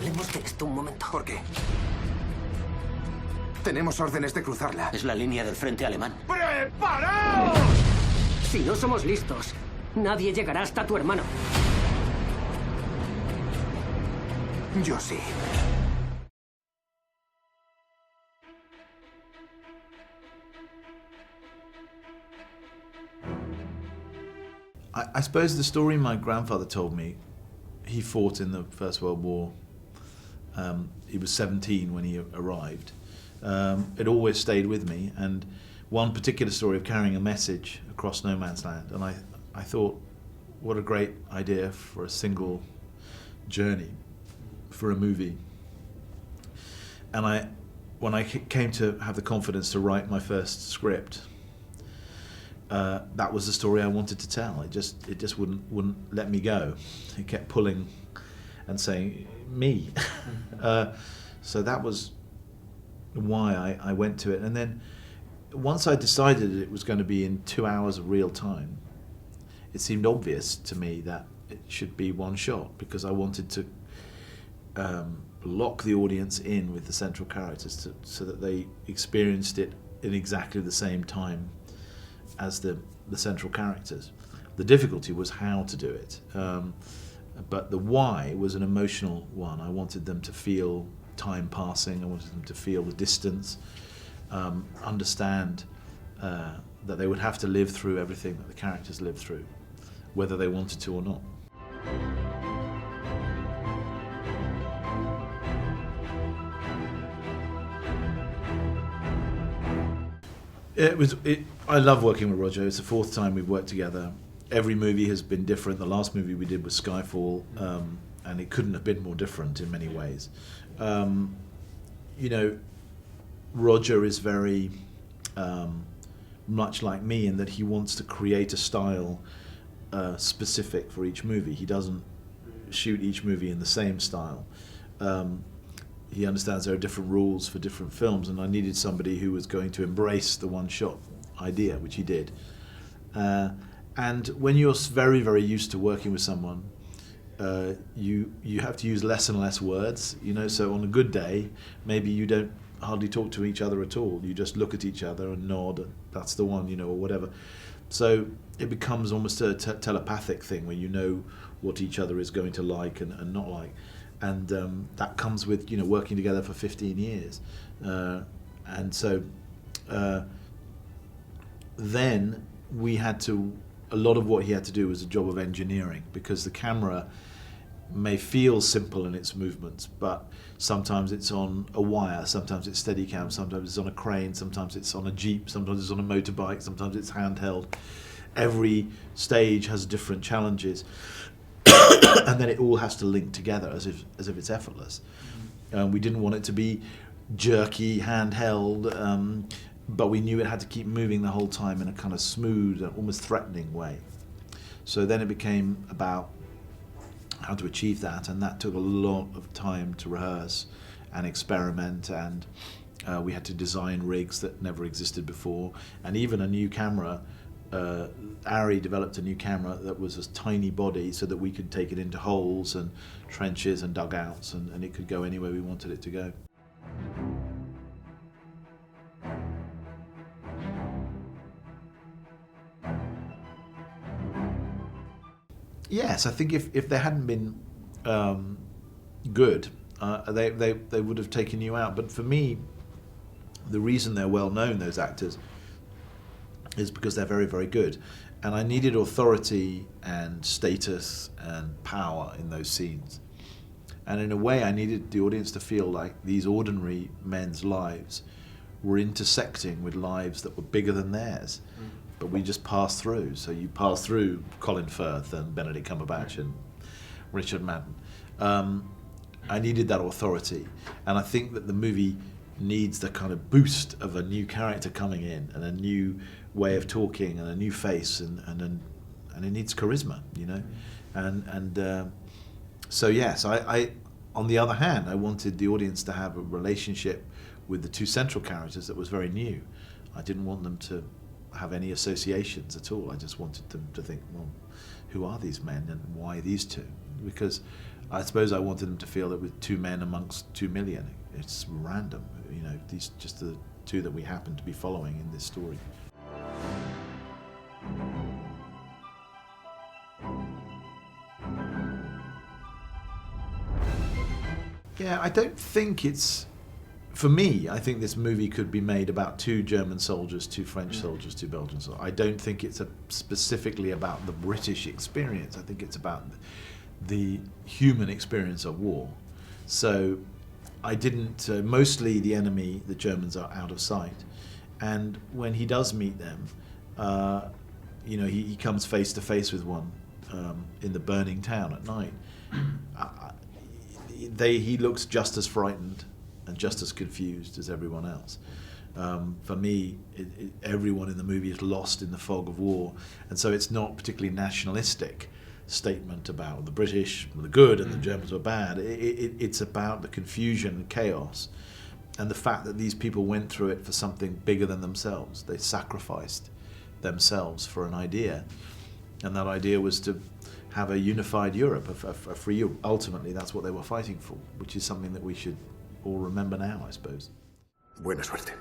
Hablemos de esto un momento. ¿Por qué? Tenemos órdenes de cruzarla. Es la línea del frente alemán. ¡Preparaos! Si no somos listos, nadie llegará hasta tu hermano. Yo sí. I suppose the story my grandfather told me, he fought in the First World War. He was 17 when he arrived. It always stayed with me, and one particular story of carrying a message across no man's land, and I thought, what a great idea for a single journey, for a movie. And when I came to have the confidence to write my first script, that was the story I wanted to tell. It just wouldn't let me go. It kept pulling and saying, me. So that was why I went to it. And then once I decided it was going to be in 2 hours of real time, it seemed obvious to me that it should be one shot, because I wanted to lock the audience in with the central characters so that they experienced it in exactly the same time as the central characters. The difficulty was how to do it, but the why was an emotional one. I wanted them to feel time passing, I wanted them to feel the distance, understand that they would have to live through everything that the characters lived through, whether they wanted to or not. I love working with Roger. It's the fourth time we've worked together. Every movie has been different. The last movie we did was Skyfall, and it couldn't have been more different in many ways. You know, Roger is very much like me in that he wants to create a style specific for each movie. He doesn't shoot each movie in the same style. He understands there are different rules for different films, and I needed somebody who was going to embrace the one-shot idea, which he did. And when you're very, very used to working with someone, you have to use less and less words. You know, so on a good day, maybe you don't hardly talk to each other at all. You just look at each other and nod. And that's the one, you know, or whatever. So it becomes almost a telepathic thing where you know what each other is going to like and not like. And that comes with, you know, working together for 15 years. And so then we had to, a lot of what he had to do was a job of engineering, because the camera may feel simple in its movements, but sometimes it's on a wire, sometimes it's Steadicam, sometimes it's on a crane, sometimes it's on a Jeep, sometimes it's on a motorbike, sometimes it's handheld. Every stage has different challenges. And then it all has to link together as if it's effortless. We didn't want it to be jerky, handheld, but we knew it had to keep moving the whole time in a kind of smooth, almost threatening way. So then it became about how to achieve that, and that took a lot of time to rehearse and experiment, and we had to design rigs that never existed before, and even a new camera. Ari developed a new camera that was a tiny body so that we could take it into holes and trenches and dugouts, and it could go anywhere we wanted it to go. Yes, I think if they hadn't been good, they would have taken you out. But for me, the reason they're well known, those actors, is because they're very, very good. And I needed authority and status and power in those scenes. And in a way, I needed the audience to feel like these ordinary men's lives were intersecting with lives that were bigger than theirs. But we just passed through. So you pass through Colin Firth and Benedict Cumberbatch and Richard Madden. I needed that authority. And I think that the movie needs the kind of boost of a new character coming in and a new way of talking and a new face, and it needs charisma, you know. So yes, I on the other hand, I wanted the audience to have a relationship with the two central characters that was very new. I didn't want them to have any associations at all. I just wanted them to think, well, who are these men and why these two? Because I suppose I wanted them to feel that with 2 men amongst 2 million, it's random. You know, these just the 2 that we happen to be following in this story. Yeah, I don't think it's, for me, I think this movie could be made about 2 German soldiers, 2 French soldiers, 2 Belgian soldiers. I don't think it's specifically about the British experience. I think it's about the human experience of war. So I didn't, mostly the enemy, the Germans, are out of sight. And when he does meet them, you know, he comes face to face with one in the burning town at night. He looks just as frightened and just as confused as everyone else. For me, everyone in the movie is lost in the fog of war, and so it's not particularly nationalistic statement about the British were the good and the Germans were bad. It's about the confusion and chaos and the fact that these people went through it for something bigger than themselves. They sacrificed themselves for an idea, and that idea was to have a unified Europe, a free Europe. Ultimately, that's what they were fighting for, which is something that we should all remember now, I suppose. Buena suerte.